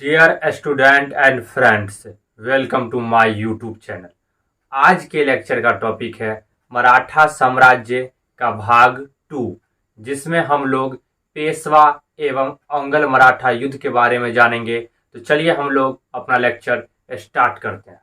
Dear student and friends, welcome to my YouTube channel. आज के lecture का topic है मराठा साम्राज्य का भाग 2, जिसमें हम लोग पेशवा एवं अंगल मराठा युद्ध के बारे में जानेंगे। तो चलिए हम लोग अपना लेक्चर स्टार्ट करते हैं।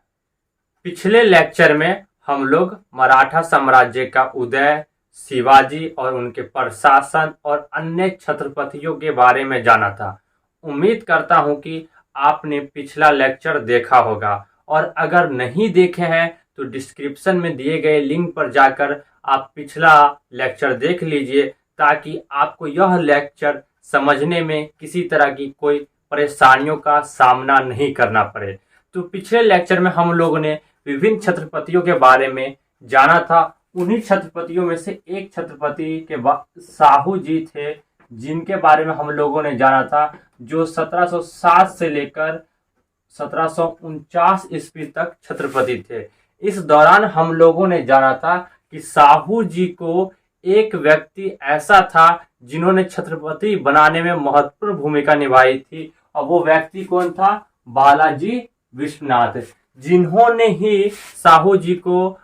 पिछले लेक्चर में हम लोग मराठा साम्राज्य का उदय, शिवाजी और उनके प्रशासन और अन्य छत्रपतियों के बारे में जाना था। उम्मीद करता हूं कि आपने पिछला लेक्चर देखा होगा, और अगर नहीं देखे हैं तो डिस्क्रिप्शन में दिए गए लिंक पर जाकर आप पिछला लेक्चर देख लीजिए, ताकि आपको यह लेक्चर समझने में किसी तरह की कोई परेशानियों का सामना नहीं करना पड़े। तो पिछले लेक्चर में हम लोगों ने विभिन्न छत्रपतियों के बारे में जाना था। उन्हीं छत्रपतियों में से एक छत्रपति के साहू जी थे, जिनके बारे में हम लोगों ने जाना था, जो 1707 से लेकर 1749 ईस्वी तक छत्रपति थे। इस दौरान हम लोगों ने जाना था कि साहू जी को एक व्यक्ति ऐसा था जिन्होंने छत्रपति बनाने में महत्वपूर्ण भूमिका निभाई थी, और वो व्यक्ति कौन था? बालाजी विश्वनाथ, जिन्होंने ही साहू जी को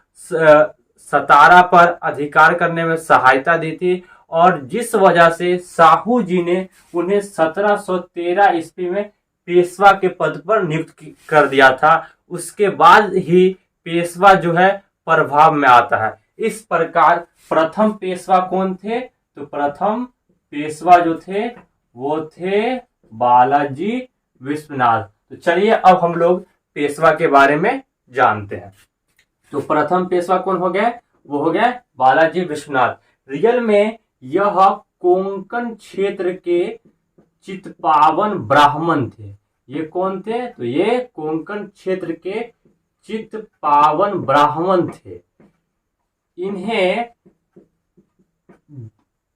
सतारा पर अधिकार करने में सहायता दी थी, और जिस वजह से साहू जी ने उन्हें 1713 ईस्वी में पेशवा के पद पर नियुक्त कर दिया था। उसके बाद ही पेशवा जो है प्रभाव में आता है। इस प्रकार प्रथम पेशवा कौन थे? तो प्रथम पेशवा जो थे वो थे बालाजी विश्वनाथ। तो चलिए अब हम लोग पेशवा के बारे में जानते हैं। तो प्रथम पेशवा कौन हो गए? वो हो गए बालाजी विश्वनाथ। रियल में यह कोंकण क्षेत्र के चित्पावन ब्राह्मण थे। ये कौन थे? तो ये कोंकण क्षेत्र के चित्पावन ब्राह्मण थे। इन्हें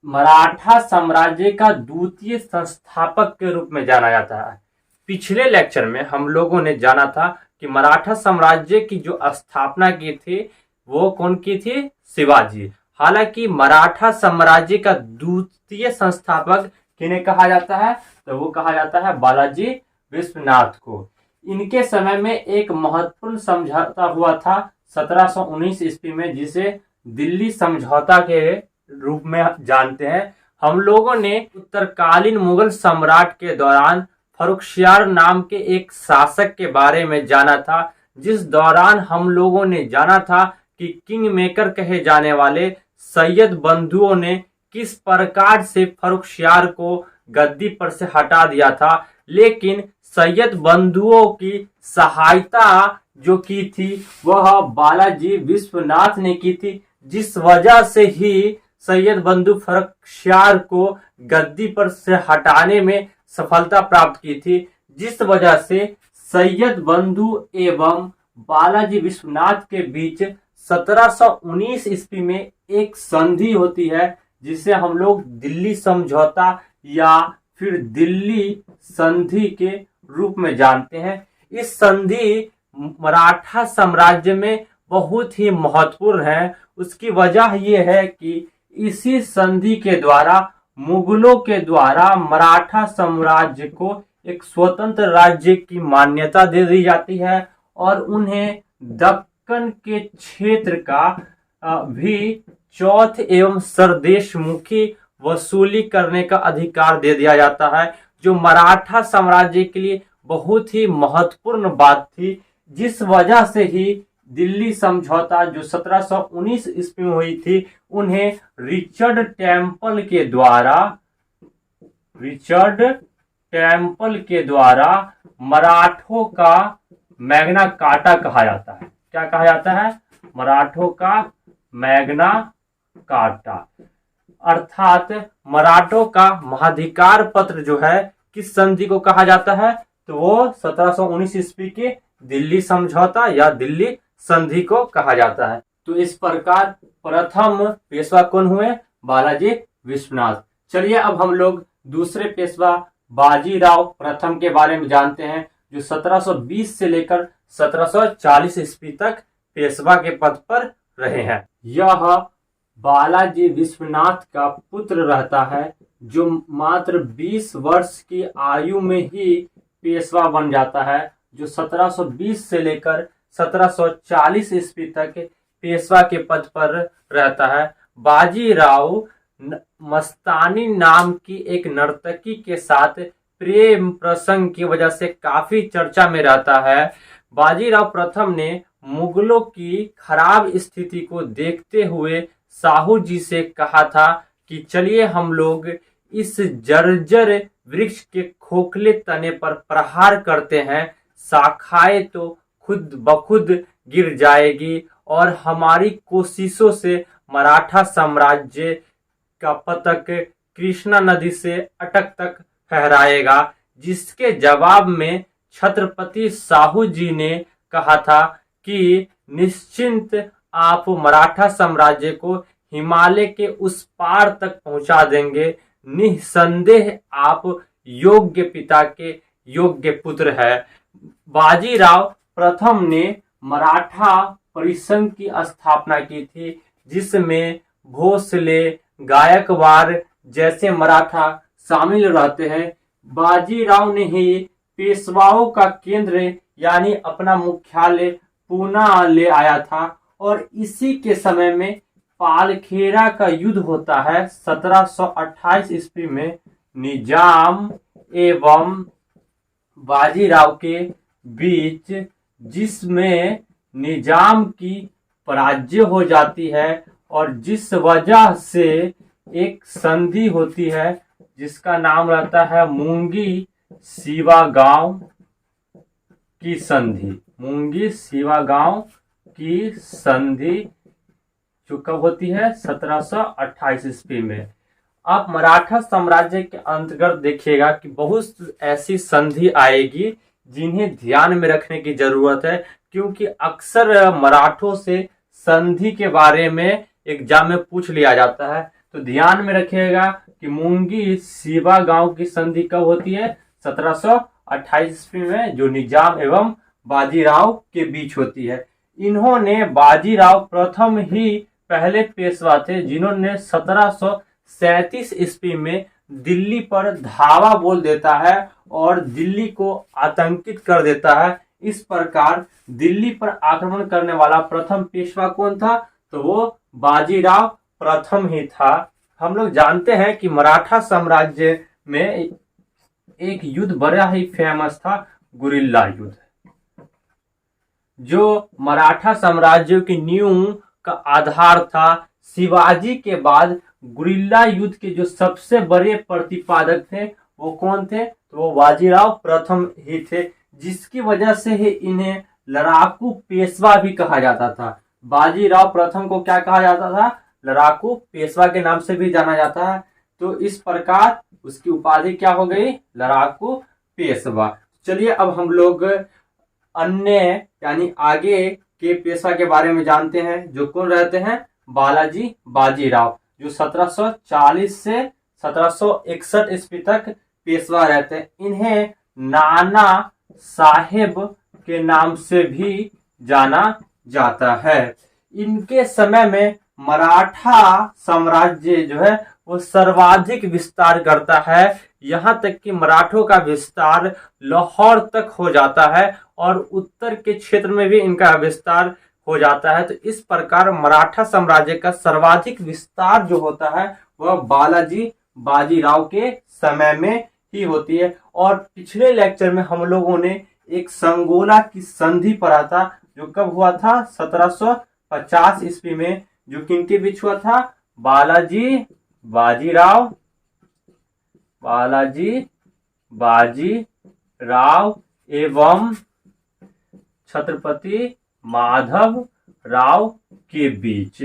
मराठा साम्राज्य का द्वितीय संस्थापक के रूप में जाना जाता है। पिछले लेक्चर में हम लोगों ने जाना था कि मराठा साम्राज्य की जो स्थापना की थी वो कौन की थी? शिवाजी। हालांकि मराठा साम्राज्य का द्वितीय संस्थापक किन्हें कहा जाता है? तो वो कहा जाता है बालाजी विश्वनाथ को। इनके समय में एक महत्वपूर्ण समझौता हुआ था 1719 ईस्वी में, जिसे दिल्ली समझौता के रूप में जानते हैं। हम लोगों ने उत्तरकालीन मुगल सम्राट के दौरान फर्रुखसियार नाम के एक शासक के बारे में जाना था, जिस दौरान हम लोगों ने जाना था कि किंग मेकर कहे जाने वाले सैयद बंधुओं ने किस प्रकार से फर्रुखसियार को गद्दी पर से हटा दिया था। लेकिन सैयद बंधुओं की सहायता जो की थी वह बालाजी विश्वनाथ ने की थी, जिस वजह से ही सैयद बंधु फर्रुखसियार को गद्दी पर से हटाने में सफलता प्राप्त की थी। जिस वजह से सैयद बंधु एवं बालाजी विश्वनाथ के बीच 1719 ईस्वी में एक संधि होती है, जिसे हम लोग दिल्ली समझौता या फिर दिल्ली संधि के रूप में जानते हैं। इस संधि मराठा साम्राज्य में बहुत ही महत्वपूर्ण है। उसकी वजह यह है कि इसी संधि के द्वारा मुगलों के द्वारा मराठा साम्राज्य को एक स्वतंत्र राज्य की मान्यता दे दी जाती है, और उन्हें दक्कन के क्षेत्र का भी चौथ एवं सरदेशमुखी वसूली करने का अधिकार दे दिया जाता है, जो मराठा साम्राज्य के लिए बहुत ही महत्वपूर्ण बात थी। जिस वजह से ही दिल्ली समझौता जो 1719 ईस्वी में हुई थी, उन्हें रिचर्ड टेम्पल के द्वारा मराठों का मैग्ना कार्टा कहा जाता है। क्या कहा जाता है? मराठों का मैग्ना कार्टा, अर्थात मराठों का महाधिकार पत्र जो है किस संधि को कहा जाता है? तो वो 1719 ईस्वी के दिल्ली समझौता या दिल्ली संधि को कहा जाता है। तो इस प्रकार प्रथम पेशवा कौन हुए? बालाजी विश्वनाथ। चलिए अब हम लोग दूसरे पेशवा बाजीराव प्रथम के बारे में जानते हैं, जो 1720 से लेकर 1740 ईस्वी तक पेशवा के पद पर रहे हैं। यह बालाजी विश्वनाथ का पुत्र रहता है, जो मात्र 20 वर्ष की आयु में ही पेशवा बन जाता है, जो 1720 से लेकर 1740 ईस्वी तक पेशवा के पद पर रहता है। बाजीराव मस्तानी नाम की एक नर्तकी के साथ प्रेम प्रसंग की वजह से काफी चर्चा में रहता है। बाजीराव प्रथम ने मुगलों की खराब स्थिति को देखते हुए साहू जी से कहा था कि चलिए हम लोग इस जर्जर वृक्ष के खोखले तने पर प्रहार करते हैं, शाखाएं तो खुद ब खुद गिर जाएगी और हमारी कोशिशों से मराठा साम्राज्य का पतक कृष्णा नदी से अटक तक फहराएगा। जिसके जवाब में छत्रपति साहू जी ने कहा था कि निश्चिंत, आप मराठा साम्राज्य को हिमालय के उस पार तक पहुंचा देंगे। निसंदेह आप योग्य पिता के योग्य पुत्र है। बाजीराव प्रथम ने मराठा परिसंघ की स्थापना की थी, जिसमें भोसले, गायकवाड़ जैसे मराठा शामिल रहते हैं। बाजीराव ने ही पेशवाओं का केंद्र यानी अपना मुख्यालय पूना ले आया था और इसी के समय में पालखेरा का युद्ध होता है 1728 ईस्वी में निजाम एवं बाजीराव के बीच, जिसमें निजाम की पराजय हो जाती है और जिस वजह से एक संधि होती है जिसका नाम रहता है मूंगी सीवा गांव की संधि। मूंगी सीवा गांव की संधि जो कब होती है 1728 ईस्वी में। आप मराठा साम्राज्य के अंतर्गत देखिएगा कि बहुत ऐसी संधि आएगी जिन्हें ध्यान में रखने की जरूरत है, क्योंकि अक्सर मराठों से संधि के बारे में एग्जाम में पूछ लिया जाता है। तो ध्यान में रखिएगा कि मूंगी सीवा गांव की संधि कब होती है 1728 ईस्वी में, जो निजाम एवं बाजीराव के बीच होती है। इन्होंने बाजीराव प्रथम ही पहले पेशवा थे जिन्होंने 1737 ईस्वी में दिल्ली पर धावा बोल देता है और दिल्ली को आतंकित कर देता है। इस प्रकार दिल्ली पर आक्रमण करने वाला प्रथम पेशवा कौन था? तो वो बाजीराव प्रथम ही था। हम लोग जानते हैं कि मराठा साम्राज्य में एक युद्ध बड़ा ही फेमस था, गुरिल्ला युद्ध, जो मराठा साम्राज्य की नींव का आधार था। शिवाजी के बाद गुरिल्ला युद्ध के जो सबसे बड़े प्रतिपादक थे वो कौन थे? तो वो बाजीराव प्रथम ही थे, जिसकी वजह से ही इन्हें लड़ाकू पेशवा भी कहा जाता था। बाजीराव प्रथम को क्या कहा जाता था? लड़ाकू पेशवा के नाम से भी जाना जाता है। तो इस प्रकार उसकी उपाधि क्या हो गई? लड़ाकू पेशवा। चलिए अब हम लोग अन्य यानी आगे के पेशवा के बारे में जानते हैं, जो कौन रहते हैं? बालाजी बाजीराव, जो 1740 से 1761 ईस्वी तक पेशवा रहते हैं। इन्हें नाना साहेब के नाम से भी जाना जाता है। इनके समय में मराठा साम्राज्य जो है वो सर्वाधिक विस्तार करता है, यहाँ तक कि मराठों का विस्तार लाहौर तक हो जाता है और उत्तर के क्षेत्र में भी इनका विस्तार हो जाता है। तो इस प्रकार मराठा साम्राज्य का सर्वाधिक विस्तार जो होता है वह बालाजी बाजीराव के समय में ही होती है। और पिछले लेक्चर में हम लोगों ने एक संगोला की संधि पढ़ा था, जो कब हुआ था? 1750 ईस्वी में, जो किनके बीच हुआ था? बालाजी बाजीराव एवं छत्रपति माधव राव के बीच।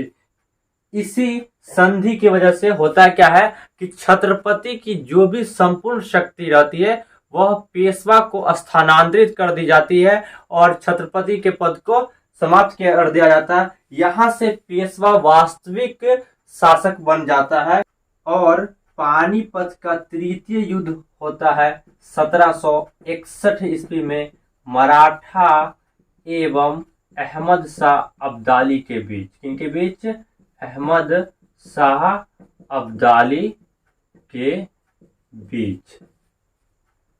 इसी संधि की वजह से होता क्या है कि छत्रपति की जो भी संपूर्ण शक्ति रहती है वह पेशवा को स्थानांतरित कर दी जाती है और छत्रपति के पद को समाप्त कर दिया जाता है। यहाँ से पेशवा वास्तविक शासक बन जाता है और पानीपत का तृतीय युद्ध होता है 1761 ईस्वी में मराठा एवं अहमद शाह अब्दाली के बीच। किनके बीच? अहमद शाह अब्दाली के बीच।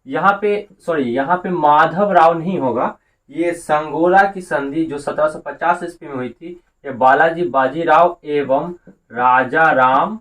यहाँ पे यहाँ पे माधव राव नहीं होगा, ये संगोला की संधि जो 1750 ईस्वी में हुई थी, ये बालाजी बाजीराव एवं राजा राम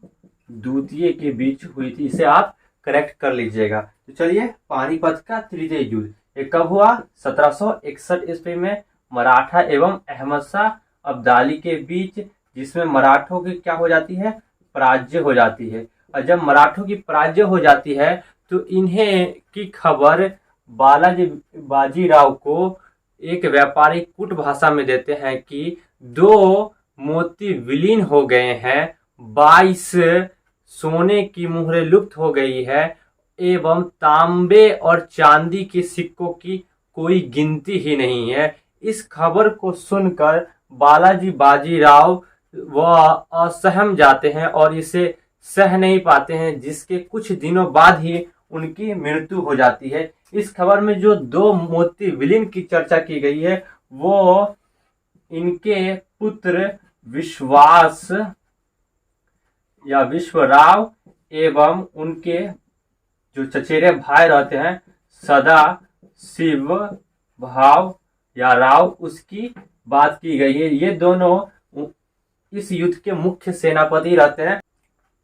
द्वितीय के बीच हुई थी। इसे आप करेक्ट कर लीजिएगा। तो चलिए, पानीपत का तृतीय युद्ध ये कब हुआ? 1761 ईस्वी में मराठा एवं अहमद शाह अब्दाली के बीच, जिसमें मराठों की क्या हो जाती है? पराजय हो जाती है। और जब मराठों की पराजय हो जाती है तो इन्हें की खबर बालाजी बाजीराव को एक व्यापारी कूट भाषा में देते हैं कि 2 मोती विलीन हो गए हैं, 22 सोने की मुहरें लुप्त हो गई है एवं तांबे और चांदी के सिक्कों की कोई गिनती ही नहीं है। इस खबर को सुनकर बालाजी बाजीराव वह असहम जाते हैं और इसे सह नहीं पाते हैं, जिसके कुछ दिनों बाद ही उनकी मृत्यु हो जाती है। इस खबर में जो 2 मोती विलीन की चर्चा की गई है वो इनके पुत्र विश्वास या विश्वराव एवं उनके जो चचेरे भाई रहते हैं सदा शिव भाव या राव, उसकी बात की गई है। ये दोनों इस युद्ध के मुख्य सेनापति रहते हैं।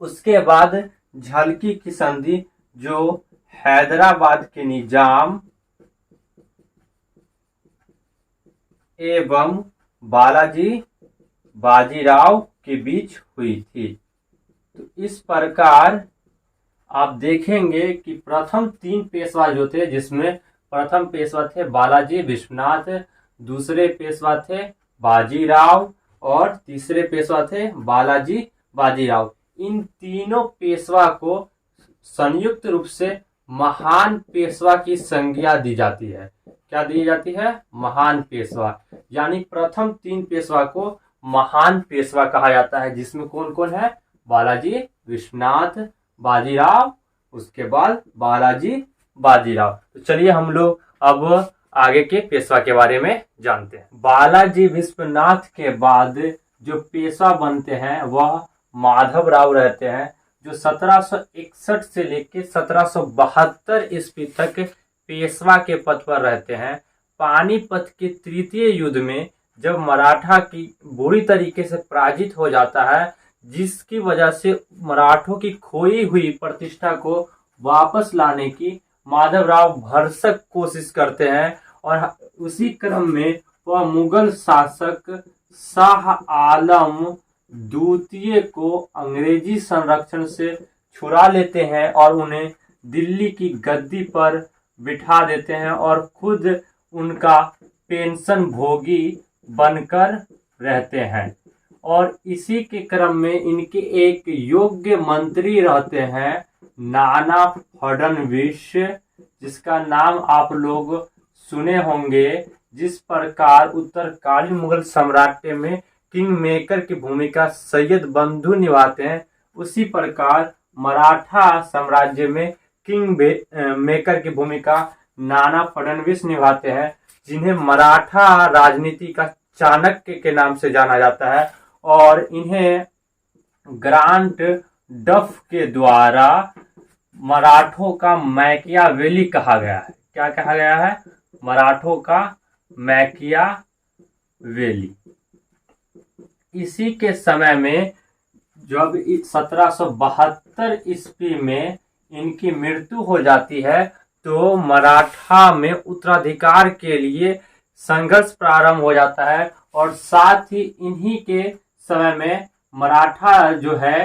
उसके बाद झलकी की संधि जो हैदराबाद के निजाम एवं बालाजी बाजीराव के बीच हुई थी। तो इस प्रकार आप देखेंगे कि प्रथम 3 पेशवा जो थे, जिसमें प्रथम पेशवा थे बालाजी विश्वनाथ, दूसरे पेशवा थे बाजीराव और तीसरे पेशवा थे बालाजी बाजीराव। इन तीनों पेशवा को संयुक्त रूप से महान पेशवा की संज्ञा दी जाती है। क्या दी जाती है? महान पेशवा। यानी प्रथम 3 पेशवा को महान पेशवा कहा जाता है, जिसमें कौन कौन है? बालाजी विश्वनाथ, बाजीराव, उसके बाद बालाजी बाजीराव। तो चलिए हम लोग अब आगे के पेशवा के बारे में जानते हैं। बालाजी विश्वनाथ के बाद जो पेशवा बनते हैं वह माधव राव रहते हैं, जो 1761 से लेकर 1772 ईस्वी तक पेशवा के पद पर रहते हैं। पानीपत के तृतीय युद्ध में जब मराठा की बुरी तरीके से पराजित हो जाता है, जिसकी वजह से मराठों की खोई हुई प्रतिष्ठा को वापस लाने की माधवराव भरसक कोशिश करते हैं और उसी क्रम में वह मुगल शासक शाह आलम द्वितीय को अंग्रेजी संरक्षण से छुड़ा लेते हैं और उन्हें दिल्ली की गद्दी पर बिठा देते हैं और खुद उनका पेंशन भोगी बनकर रहते हैं। और इसी के क्रम में इनके एक योग्य मंत्री रहते हैं नाना फडणवीस, जिसका नाम आप लोग सुने होंगे। जिस प्रकार उत्तरकालीन मुगल साम्राज्य में किंग मेकर की भूमिका सैयद बंधु निभाते हैं, उसी प्रकार मराठा साम्राज्य में किंग मेकर की भूमिका नाना फडणवीस निभाते हैं, जिन्हें मराठा राजनीति का चाणक्य के नाम से जाना जाता है। और इन्हें ग्रांट डफ के द्वारा मराठों का मैकियावेली कहा गया है। क्या कहा गया है? मराठों का मैकियावेली। इसी के समय में जब 1772 ईस्वी में इनकी मृत्यु हो जाती है तो मराठा में उत्तराधिकार के लिए संघर्ष प्रारंभ हो जाता है और साथ ही इन्हीं के समय में मराठा जो है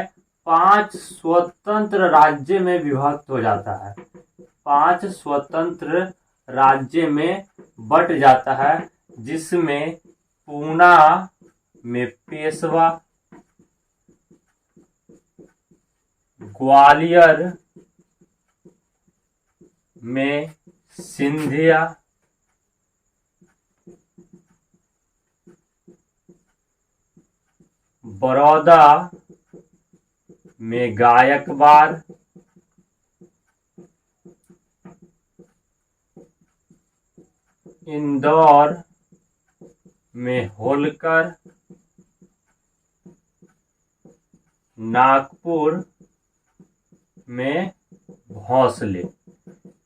5 स्वतंत्र राज्य में विभक्त हो जाता है। 5 स्वतंत्र राज्य में बट जाता है, जिसमें पूना में पेशवा, ग्वालियर में सिंधिया, बड़ौदा में गायकवाड़, इंदौर में होलकर, नागपुर में भोंसले।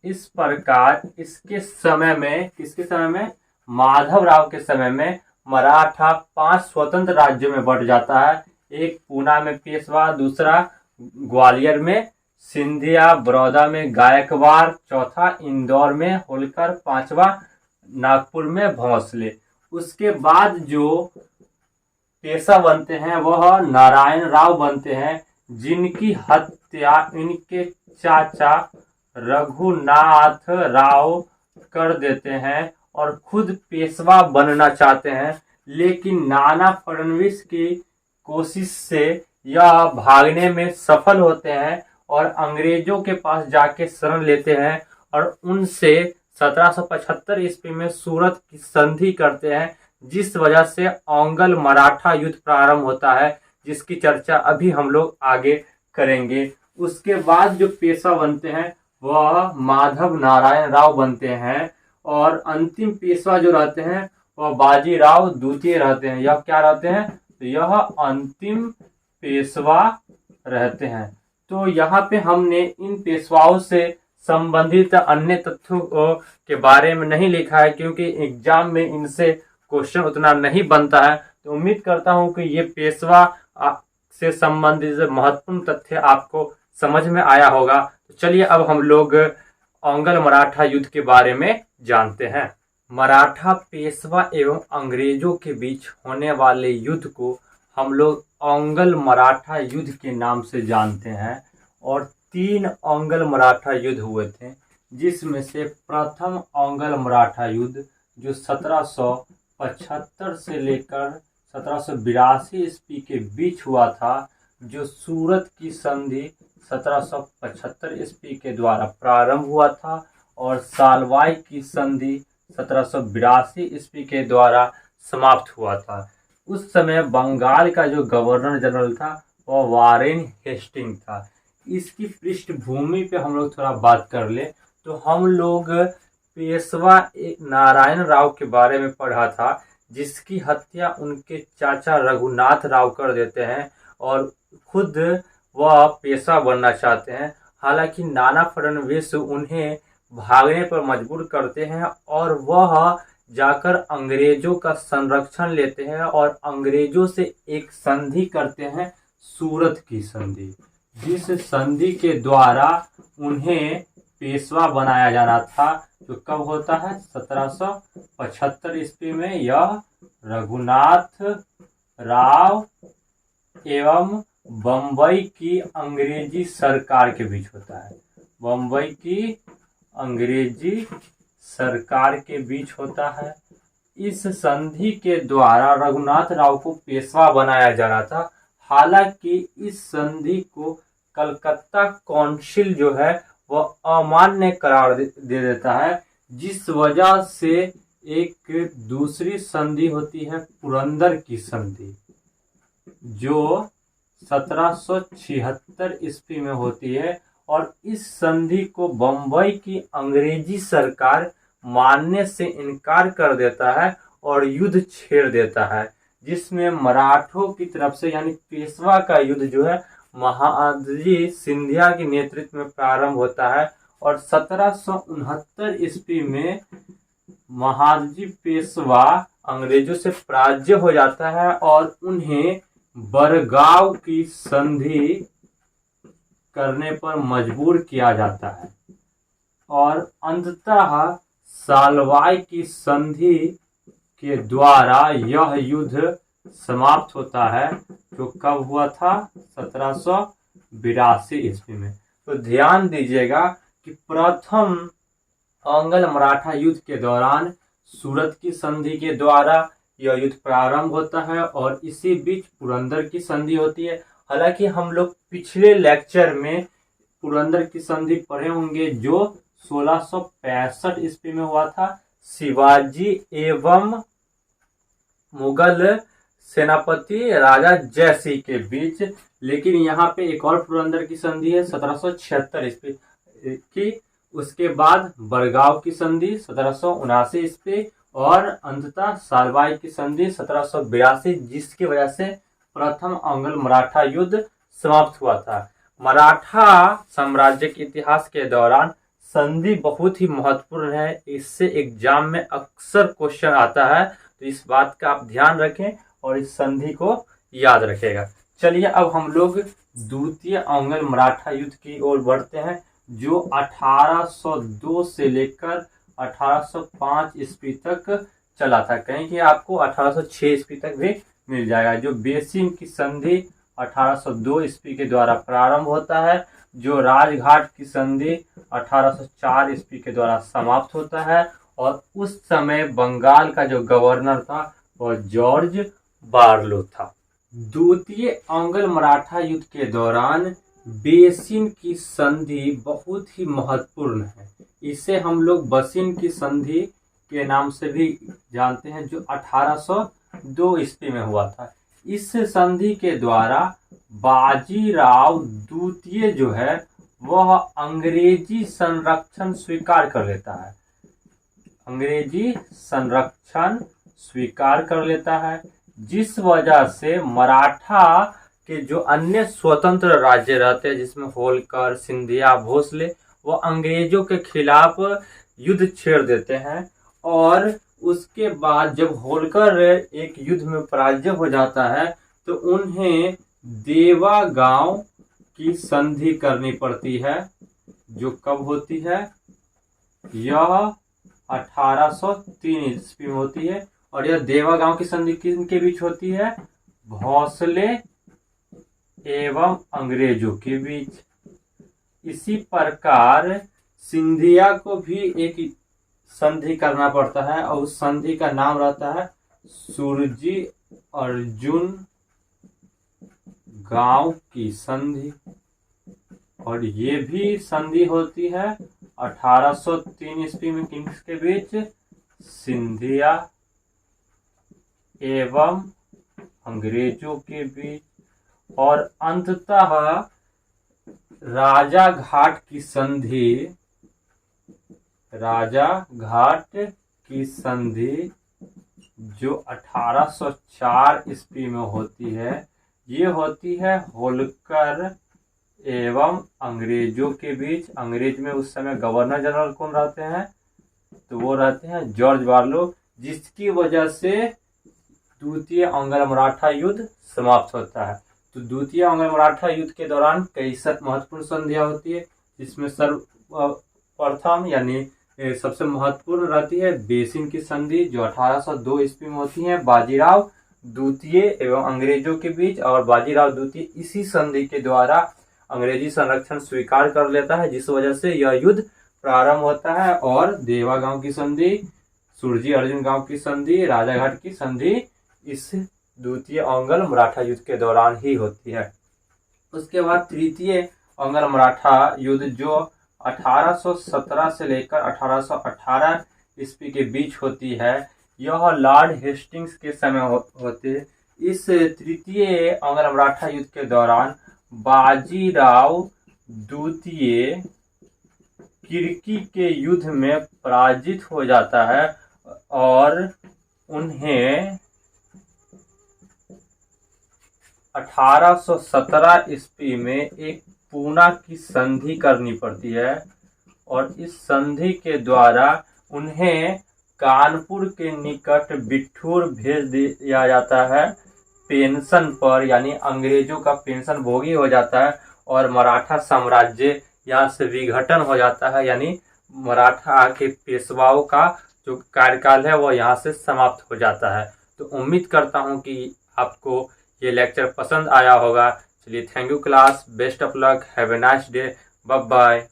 इस प्रकार इसके समय में, किसके समय में, माधवराव के समय में मराठा 5 स्वतंत्र राज्यों में बंट जाता है। एक पूना में पेशवा, दूसरा ग्वालियर में सिंधिया, बड़ौदा में गायकवाड़, चौथा इंदौर में होलकर, पांचवा नागपुर में भोंसले। उसके बाद जो पेशवा बनते हैं वह नारायण राव बनते हैं, जिनकी हत्या इनके चाचा रघुनाथ राव कर देते हैं और खुद पेशवा बनना चाहते हैं, लेकिन नाना फडणवीस की कोशिश से यह भागने में सफल होते हैं और अंग्रेजों के पास जाके शरण लेते हैं और उनसे 1775 ईस्वी में सूरत की संधि करते हैं, जिस वजह से औंगल मराठा युद्ध प्रारंभ होता है, जिसकी चर्चा अभी हम लोग आगे करेंगे। उसके बाद जो पेशवा बनते हैं वह माधव नारायण राव बनते हैं और अंतिम पेशवा जो रहते हैं वह बाजीराव द्वितीय रहते हैं। यह क्या रहते हैं? तो यह अंतिम पेशवा रहते हैं। तो यहाँ पे हमने इन पेशवाओं से संबंधित अन्य तथ्यों के बारे में नहीं लिखा है, क्योंकि एग्जाम में इनसे क्वेश्चन उतना नहीं बनता है। तो उम्मीद करता हूँ कि ये पेशवा से संबंधित महत्वपूर्ण तथ्य आपको समझ में आया होगा। तो चलिए अब हम लोग औंगल मराठा युद्ध के बारे में जानते हैं। मराठा पेशवा एवं अंग्रेजों के बीच होने वाले युद्ध को हम लोग औंगल मराठा युद्ध के नाम से जानते हैं और 3 औंगल मराठा युद्ध हुए थे, जिसमें से प्रथम औंगल मराठा युद्ध जो 1775 से लेकर 1782 ईस्वी के बीच हुआ था, जो सूरत की संधि 1775 ईस्वी के द्वारा प्रारंभ हुआ था और सालवाई की संधि 1782 ईस्वी के द्वारा समाप्त हुआ था। उस समय बंगाल का जो गवर्नर जनरल था वह वारेन हेस्टिंग था। इसकी पृष्ठभूमि पे हम लोग थोड़ा बात कर ले तो हम लोग पेशवा नारायण राव के बारे में पढ़ा था, जिसकी हत्या उनके चाचा रघुनाथ राव कर देते हैं और खुद वह पेशवा बनना चाहते हैं। हालांकि नाना फडणवीस उन्हें भागने पर मजबूर करते हैं और वह जाकर अंग्रेजों का संरक्षण लेते हैं और अंग्रेजों से एक संधि करते हैं, सूरत की संधि, जिस संधि के द्वारा उन्हें पेशवा बनाया जाना था। जो कब होता है? 1775 ईस्वी में। यह रघुनाथ राव एवं बम्बई की अंग्रेजी सरकार के बीच होता है। बम्बई की अंग्रेजी सरकार के बीच होता है। इस संधि के द्वारा रघुनाथ राव को पेशवा बनाया जाना था। हालांकि इस संधि को कलकत्ता काउंसिल जो है वह अमान्य करार दे देता है, जिस वजह से एक दूसरी संधि होती है पुरंदर की संधि, जो 1776 ईस्वी में होती है और इस संधि को बम्बई की अंग्रेजी सरकार मानने से इनकार कर देता है और युद्ध छेड़ देता है, जिसमें मराठों की तरफ से यानी पेशवा का युद्ध जो है महादजी सिंधिया के नेतृत्व में प्रारंभ होता है और 1769 ईस्वी में महादजी पेशवा अंग्रेजों से पराजित हो जाता है और उन्हें बरगांव की संधि करने पर मजबूर किया जाता है और अंततः सालवाई की संधि के द्वारा यह युद्ध समाप्त होता है, जो कब हुआ था? 1782 ईस्वी में। तो ध्यान दीजिएगा कि प्रथम औंगल मराठा युद्ध के दौरान सूरत की संधि के द्वारा यह युद्ध प्रारंभ होता है और इसी बीच पुरंदर की संधि होती है। हालांकि हम लोग पिछले लेक्चर में पुरंदर की संधि पढ़े होंगे, जो 1665 ईस्वी में हुआ था शिवाजी एवं मुगल सेनापति राजा जय सिंह के बीच। लेकिन यहाँ पे एक और पुरंदर की संधि है 1776 ईस्वी की। उसके बाद बरगांव की संधि 1779 ईस्वी और अंततः सालवाई की संधि 1782, जिसकी वजह से प्रथम औंगल मराठा युद्ध समाप्त हुआ था। मराठा साम्राज्य के इतिहास के दौरान संधि बहुत ही महत्वपूर्ण है, इससे एग्जाम में अक्सर क्वेश्चन आता है, तो इस बात का आप ध्यान रखें और इस संधि को याद रखेगा। चलिए अब हम लोग द्वितीय अंग्ल मराठा युद्ध की ओर बढ़ते हैं, जो 1802 से लेकर 1805 ईस्वी तक चला था। कहीं कि आपको 1806 ईस्वी तक भी मिल जाएगा। जो बेसिन की संधि 1802 ईस्वी के द्वारा प्रारंभ होता है, जो राजघाट की संधि 1804 ईस्वी के द्वारा समाप्त होता है, और उस समय बंगाल का जो गवर्नर था वह जॉर्ज बार्लो था। द्वितीय अंग्ल मराठा युद्ध के दौरान बेसिन की संधि बहुत ही महत्वपूर्ण है। इसे हम लोग बसिन की संधि के नाम से भी जानते हैं, जो 1802 ईस्वी में हुआ था। इस संधि के द्वारा बाजीराव द्वितीय जो है वह अंग्रेजी संरक्षण स्वीकार कर लेता है। अंग्रेजी संरक्षण स्वीकार कर लेता है, जिस वजह से मराठा के जो अन्य स्वतंत्र राज्य रहते हैं, जिसमें होलकर, सिंधिया, भोसले, वो अंग्रेजों के खिलाफ युद्ध छेड़ देते हैं। और उसके बाद जब होलकर एक युद्ध में पराजय हो जाता है, तो उन्हें देवा गांव की संधि करनी पड़ती है, जो कब होती है, यह 1803 ईस्वी में होती है। और यह देवा गांव की संधि किनके बीच होती है, भोसले एवं अंग्रेजों के बीच। इसी प्रकार सिंधिया को भी एक संधि करना पड़ता है, और उस संधि का नाम रहता है सुरजी अर्जुन गांव की संधि। और ये भी संधि होती है 1803 ईस्वी में किसके बीच, सिंधिया एवं अंग्रेजों के बीच। और अंततः राजा घाट की संधि, राजा घाट की संधि जो 1804 ईस्वी में होती है, ये होती है होलकर एवं अंग्रेजों के बीच। अंग्रेज में उस समय गवर्नर जनरल कौन रहते हैं, तो वो रहते हैं जॉर्ज बार्लो, जिसकी वजह से द्वितीय अंग्ल मराठा युद्ध समाप्त होता है। तो द्वितीय अंग्ल मराठा युद्ध के दौरान कई महत्वपूर्ण संधियां होती है, जिसमें सर्वप्रथम यानी सबसे महत्वपूर्ण रहती है बेसिन की संधि, जो 1802 ईस्वी में होती है बाजीराव द्वितीय एवं अंग्रेजों के बीच। और बाजीराव द्वितीय इसी संधि के द्वारा अंग्रेजी संरक्षण स्वीकार कर लेता है, जिस वजह से यह युद्ध प्रारंभ होता है। और देवा गांव की संधि, सुरजी अर्जुन गांव की संधि, राजाघाट की संधि इस द्वितीय अंग्ल मराठा युद्ध के दौरान ही होती है। उसके बाद तृतीय अंग्ल मराठा युद्ध, जो 1817 से लेकर 1818 ईस्वी के बीच होती है, यह लॉर्ड हेस्टिंग्स के समय होते। इस तृतीय अंग्ल मराठा युद्ध के दौरान बाजीराव द्वितीय किर्की के युद्ध में पराजित हो जाता है, और उन्हें 1817 ईस्वी में एक पूना की संधि करनी पड़ती है। और इस संधि के द्वारा उन्हें कानपुर के निकट बिठूर भेज दिया जाता है पेंशन पर, यानी अंग्रेजों का पेंशन भोगी हो जाता है। और मराठा साम्राज्य यहाँ से विघटन हो जाता है, यानी मराठा के पेशवाओं का जो कार्यकाल है वह यहाँ से समाप्त हो जाता है। तो उम्मीद करता हूँ कि आपको ये लेक्चर पसंद आया होगा। चलिए, thank you class, best of luck, have a nice day, bye bye.